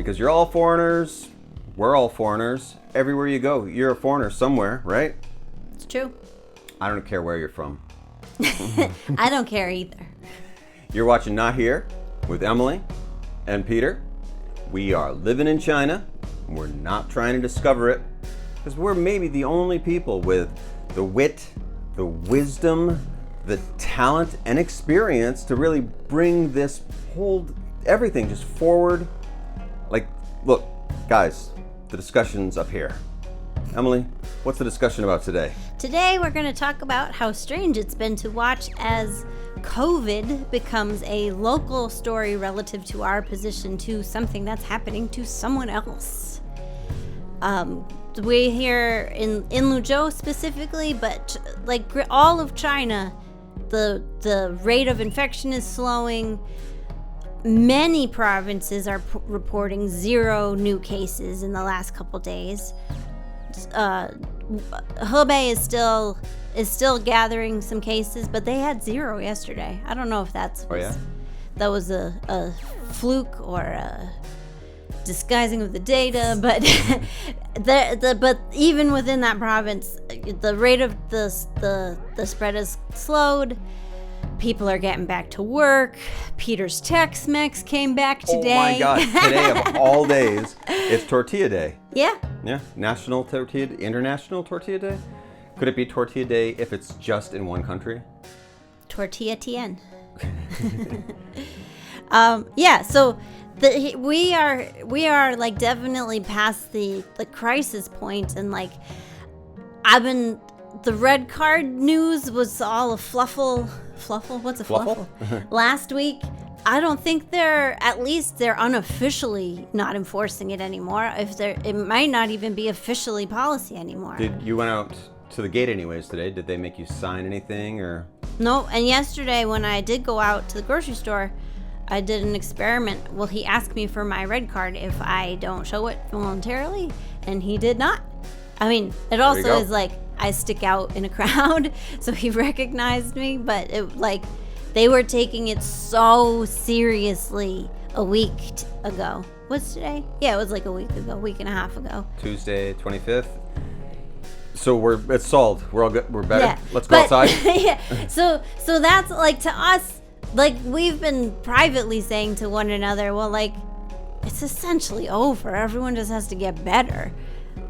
because you're all foreigners. We're all foreigners. Everywhere you go, you're a foreigner somewhere, right? It's true. I don't care where you're from. I don't care either. You're watching Not Here with Emily and Peter. We are living in China. We're not trying to discover it because we're maybe the only people with the wit, the wisdom, the talent and experience to really bring this whole everything just forward. Like, look, guys, the discussion's up here. Emily, what's the discussion about today? Today we're going to talk about how strange it's been to watch as COVID becomes a local story relative to our position to something that's happening to someone else. We here in Luzhou specifically, but like all of China, the rate of infection is slowing. Many provinces are reporting 0 new cases in the last couple days. Hebei is still gathering some cases, but they had 0 yesterday. I don't know if that was a fluke or a disguising of the data, but but even within that province, the rate of the spread has slowed. People are getting back to work. Peter's Tex-Mex came back today. Oh my God! Today of all days, it's Tortilla Day. Yeah. Yeah, International Tortilla Day. Could it be Tortilla Day if it's just in one country? Tortilla Tien. Yeah. So we are like definitely past the crisis point, and like the red card news was all a fluffle. What's a fluffle? Last week. I don't think they're unofficially not enforcing it anymore. It might not even be officially policy anymore. You went out to the gate anyways today. Did they make you sign anything or? No, and yesterday when I did go out to the grocery store, I did an experiment. Well, he asked me for my red card if I don't show it voluntarily, and he did not. I mean, it also is like I stick out in a crowd, so he recognized me, but they were taking it so seriously a week ago. What's today? Yeah, it was like a week and a half ago. Tuesday, 25th. So it's solved. We're all good. We're better. Yeah, Let's go outside. Yeah. So that's like to us, like we've been privately saying to one another, well, like it's essentially over. Everyone just has to get better.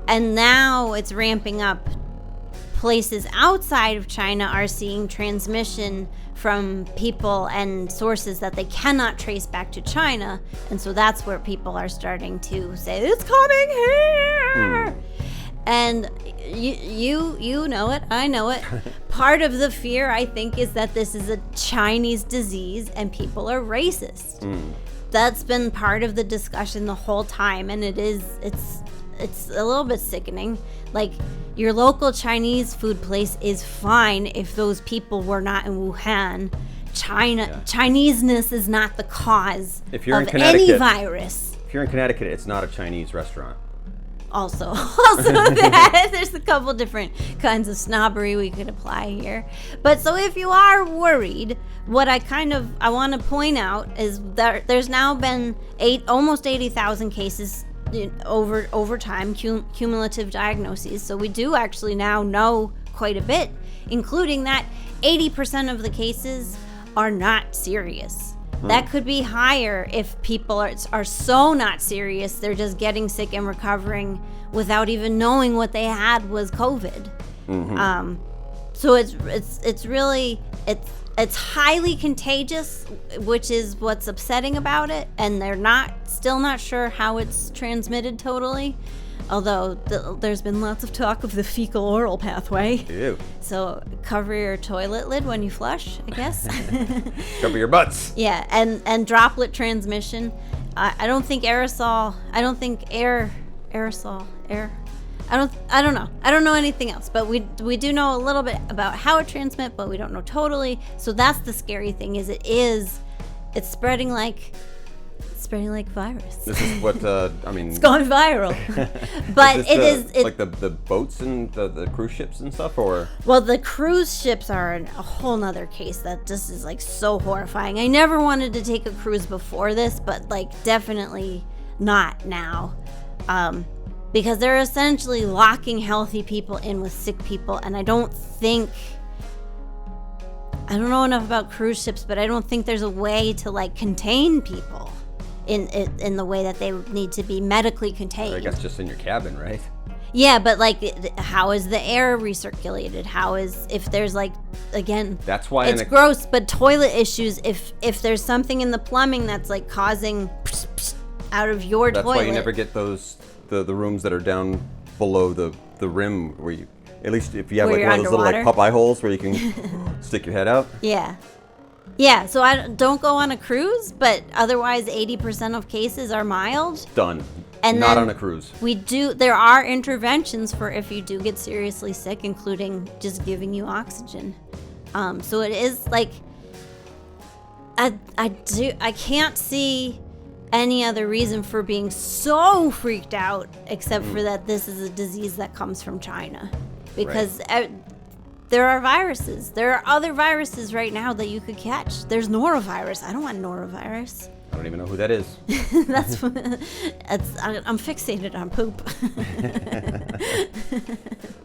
And now it's ramping up. Places outside of China are seeing transmission from people and sources that they cannot trace back to China, and so that's where people are starting to say it's coming here. And you know it, I know it. Part of the fear, I think, is that this is a Chinese disease and people are racist. That's been part of the discussion the whole time, and it's a little bit sickening. Like, your local Chinese food place is fine if those people were not in Wuhan. Chineseness is not the cause of any virus. If you're in Connecticut, it's not a Chinese restaurant. Also that there's a couple different kinds of snobbery we could apply here. But so if you are worried, what I want to point out is that there's now been almost 80,000 cases over time, cumulative diagnoses. So we do actually now know quite a bit, including that 80% of the cases are not serious. That could be higher if people are so not serious, they're just getting sick and recovering without even knowing what they had was COVID. So it's really highly contagious, which is what's upsetting about it, and they're still not sure how it's transmitted totally. Although there's been lots of talk of the fecal-oral pathway. Ew. So cover your toilet lid when you flush, I guess. Cover your butts. Yeah, and droplet transmission. I don't think aerosol. I don't think air. I don't know. I don't know anything else, but we do know a little bit about how it transmits, but we don't know totally. So that's the scary thing. It's spreading like virus. This is what it's gone viral. But it's like the boats and the cruise ships and stuff, or well, the cruise ships are a whole nother case that just is like so horrifying. I never wanted to take a cruise before this, but like definitely not now. Because they're essentially locking healthy people in with sick people, and I don't know enough about cruise ships, but I don't think there's a way to like contain people in the way that they need to be medically contained. I guess just in your cabin, right? Yeah, but like, how is the air recirculated? How is, if there's like, again, that's why it's gross, but toilet issues, if there's something in the plumbing that's like causing out of your toilet. That's why you never get those the rooms that are down below the rim where you, at least if you have like one of those little like Popeye holes where you can stick your head out. Yeah. Yeah, so I don't go on a cruise, but otherwise 80% of cases are mild. Done. And not on a cruise. There are interventions for if you do get seriously sick, including just giving you oxygen. So it is like, I can't see any other reason for being so freaked out except for that this is a disease that comes from China. Because there are viruses. There are other viruses right now that you could catch. There's norovirus. I don't want norovirus. I don't even know who that is. I'm fixated on poop.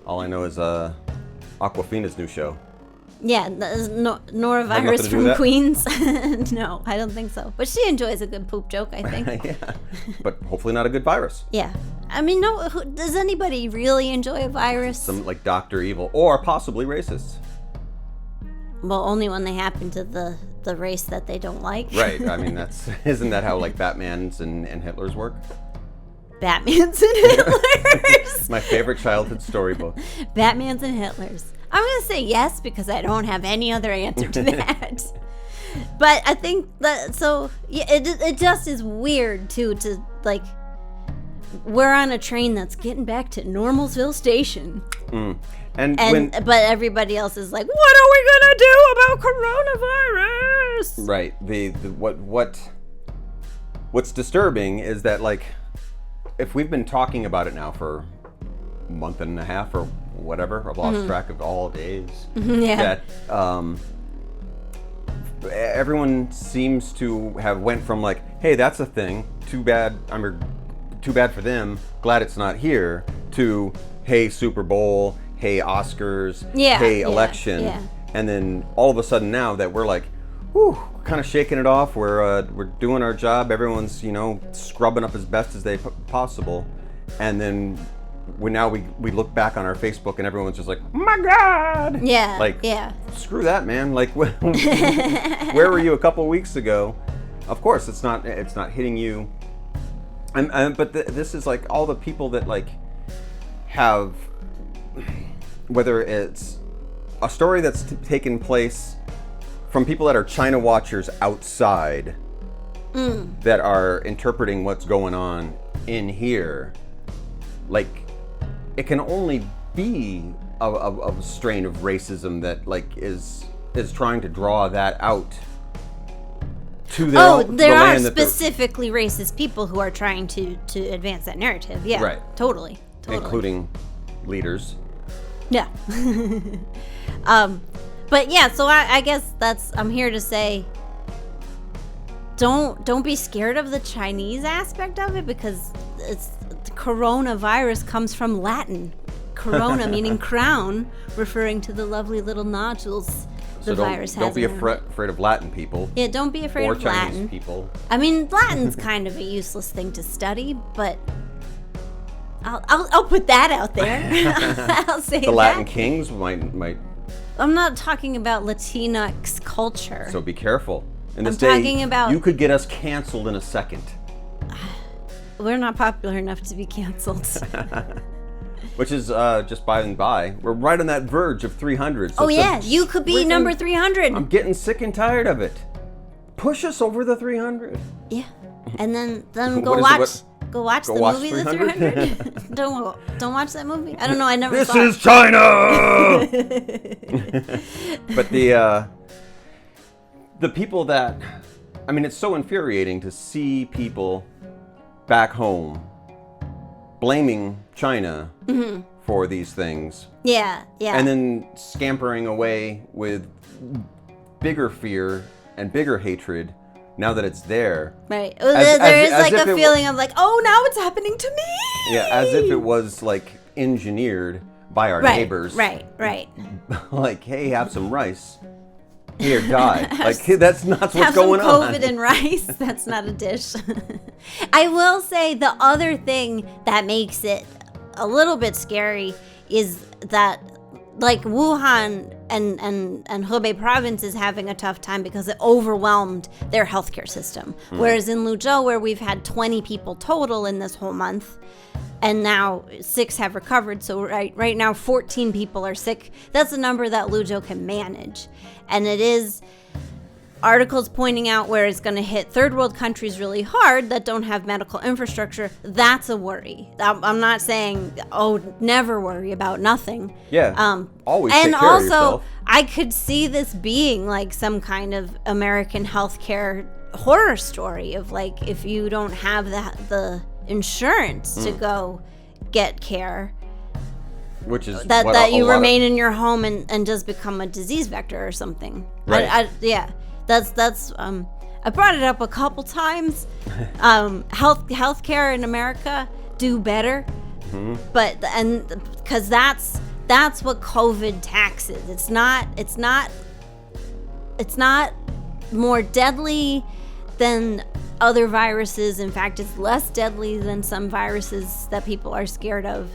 All I know is Awkwafina's new show. Yeah, norovirus from Queens. No, I don't think so. But she enjoys a good poop joke, I think. Yeah, but hopefully not a good virus. Yeah. I mean, no. Does anybody really enjoy a virus? Some like Dr. Evil, or possibly racists. Well, only when they happen to the race that they don't like. Right. I mean, isn't that how like Batman's and Hitler's work? Batman's and Hitler's. My favorite childhood storybook. Batman's and Hitler's. I'm going to say yes because I don't have any other answer to that. But I think that, so, yeah, it just is weird, too, to, like, we're on a train that's getting back to Normalsville Station. But everybody else is like, what are we going to do about coronavirus? Right. What's disturbing is that, like, if we've been talking about it now for a month and a half or whatever, I've lost track of all days. Yeah. That everyone seems to have went from like, hey, that's a thing. Too bad for them. Glad it's not here. To hey, Super Bowl. Hey, Oscars. Yeah. Hey, election. Yeah. And then all of a sudden now that we're like, whew, kind of shaking it off. We're doing our job. Everyone's scrubbing up as best as they possible, and then we look back on our Facebook and everyone's just like, oh my God. Yeah. Like, yeah. Screw that, man. Like, where were you a couple weeks ago? Of course, it's not hitting you. But this is like all the people that like have, whether it's a story that's taken place from people that are China watchers outside that are interpreting what's going on in here, like, it can only be a strain of racism that like is trying to draw that out to there are specifically racist people who are trying to advance that narrative. Yeah, right. Totally. Including leaders. Yeah. But yeah, so I guess I'm here to say, don't be scared of the Chinese aspect of it, because coronavirus comes from Latin. Corona meaning crown, referring to the lovely little nodules the virus has. Don't be afraid of Latin people. Yeah, don't be afraid of Chinese Latin people. I mean, Latin's kind of a useless thing to study, but I'll put that out there. I'll say the Latin kings might. I'm not talking about Latinx culture. So be careful. In this talking about, you could get us canceled in a second. We're not popular enough to be canceled. Which is just by and by. We're right on that verge of 300. So you could be number 300. I'm getting sick and tired of it. Push us over the 300. Yeah, and then go watch the movie 300? The 300. Don't watch that movie. I don't know. I never. This saw is China. But the people that, I mean, it's so infuriating to see people back home blaming China for these things. Yeah. And then scampering away with bigger fear and bigger hatred now that it's there. Right. There is like a feeling of like, oh, now it's happening to me. Yeah, as if it was like engineered by our neighbors. Right. Like, hey, have some rice. Here, die. Like, that's not what's going on. Have some COVID and rice. That's not a dish. I will say the other thing that makes it a little bit scary is that, like, Wuhan and Hebei province is having a tough time because it overwhelmed their healthcare system. Whereas in Luzhou, where we've had 20 people total in this whole month, and now 6 have recovered, so right now 14 people are sick. That's a number that Luzhou can manage. And it is articles pointing out where it's going to hit third world countries really hard that don't have medical infrastructure. That's a worry. I'm not saying, oh, never worry about nothing. Yeah, always and take care also, of yourself. I could see this being like some kind of American healthcare horror story of like, if you don't have the insurance to go get care, which is that you remain in your home and just become a disease vector or something. Right. That's I brought it up a couple times. Healthcare in America do better, but because that's what COVID taxes. It's not more deadly than other viruses. In fact, it's less deadly than some viruses that people are scared of.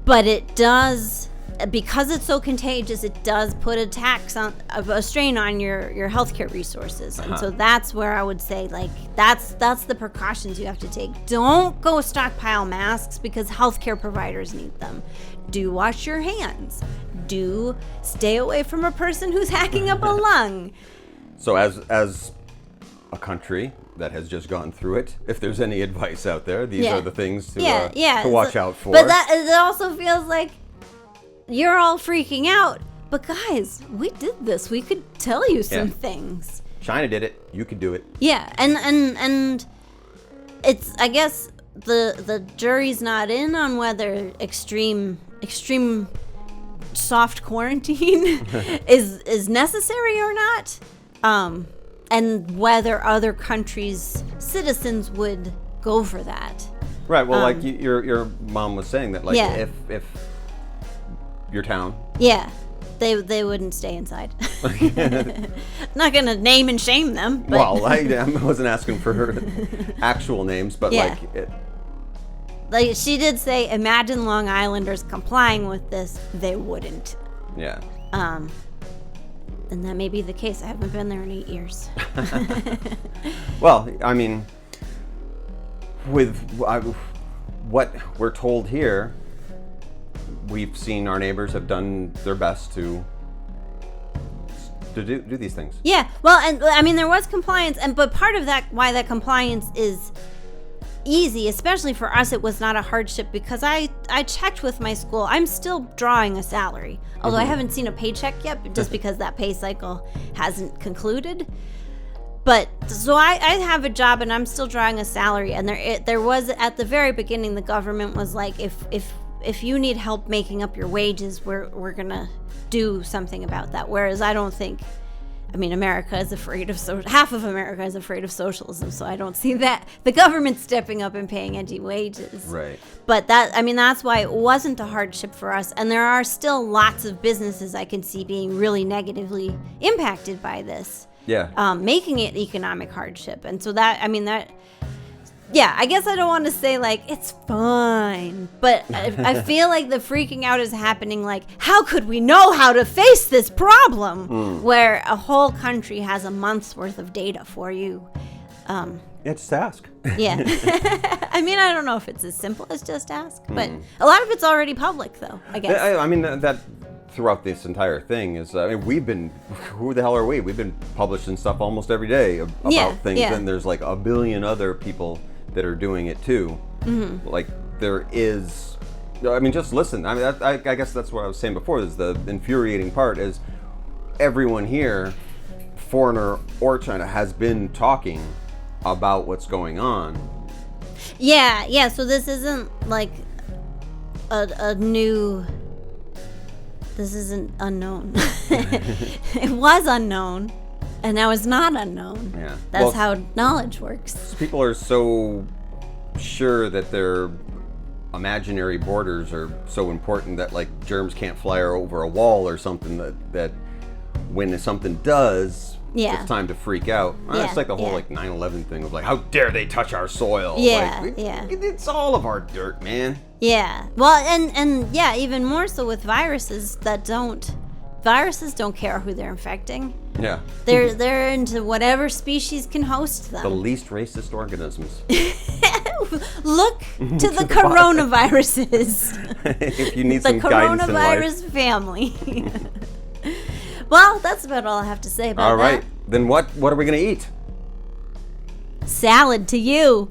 But it does, because it's so contagious, it does put a strain on your healthcare resources. And so that's where I would say, like, that's the precautions you have to take. Don't go stockpile masks because healthcare providers need them. Do wash your hands. Do stay away from a person who's hacking up a lung. So as a country that has just gone through it, if there's any advice out there, these are the things to watch out for. But it also feels like you're all freaking out. But guys, we did this. We could tell you some things. China did it. You could do it. Yeah, and it's, I guess the jury's not in on whether extreme soft quarantine is necessary or not. And whether other countries' citizens would go for that. Right. Well, like your mom was saying that, like, if your town. Yeah, they wouldn't stay inside. Not gonna name and shame them. But. Well, I wasn't asking for her actual names, but like she did say, imagine Long Islanders complying with this. They wouldn't. Yeah. And that may be the case. I haven't been there in 8 years. Well, I mean, with what we're told here, we've seen our neighbors have done their best to do these things. Yeah. Well, and I mean, there was compliance, but part of that, why that compliance is easy, especially for us, it was not a hardship because I checked with my school. I'm still drawing a salary, although I haven't seen a paycheck yet, just because that pay cycle hasn't concluded. But so I have a job and I'm still drawing a salary, and there was at the very beginning, the government was like, if you need help making up your wages, we're gonna do something about that. Whereas I don't think, I mean, America is afraid of half of America is afraid of socialism, so I don't see that the government stepping up and paying any wages. Right. But that's why it wasn't a hardship for us, and there are still lots of businesses I can see being really negatively impacted by this. Yeah. Making it economic hardship, and so yeah, I guess I don't want to say, like, it's fine, but I feel like the freaking out is happening, like, how could we know how to face this problem? Where a whole country has a month's worth of data for you. Just ask. Yeah. I mean, I don't know if it's as simple as just ask, but a lot of it's already public, though, I guess. I mean, that throughout this entire thing is, I mean, who the hell are we? We've been publishing stuff almost every day about things, and there's like a billion other people that are doing it too. Like there is, I mean, just listen. I mean, I guess that's what I was saying before. Is the infuriating part is everyone here, foreigner or China, has been talking about what's going on. Yeah. So this isn't like a new. This isn't unknown. It was unknown. and now it's not unknown. Yeah. That's Well, how knowledge works. people are so sure that their imaginary borders are so important that like germs can't fly over a wall or something, that when something does, Yeah. it's time to freak out. Yeah, It's like the whole yeah. like 9/11 thing of like, how dare they touch our soil? Yeah, Like, yeah. It's all of our dirt, man. Yeah. Well, and yeah, even more so with viruses viruses don't care who they're infecting. Yeah. They're into whatever species can host The them. least racist organisms. Look to the coronaviruses. If you need The some guidance in life. coronavirus family. Well, that's about all I have to say about All right. that. Then what are we gonna eat? Salad to you.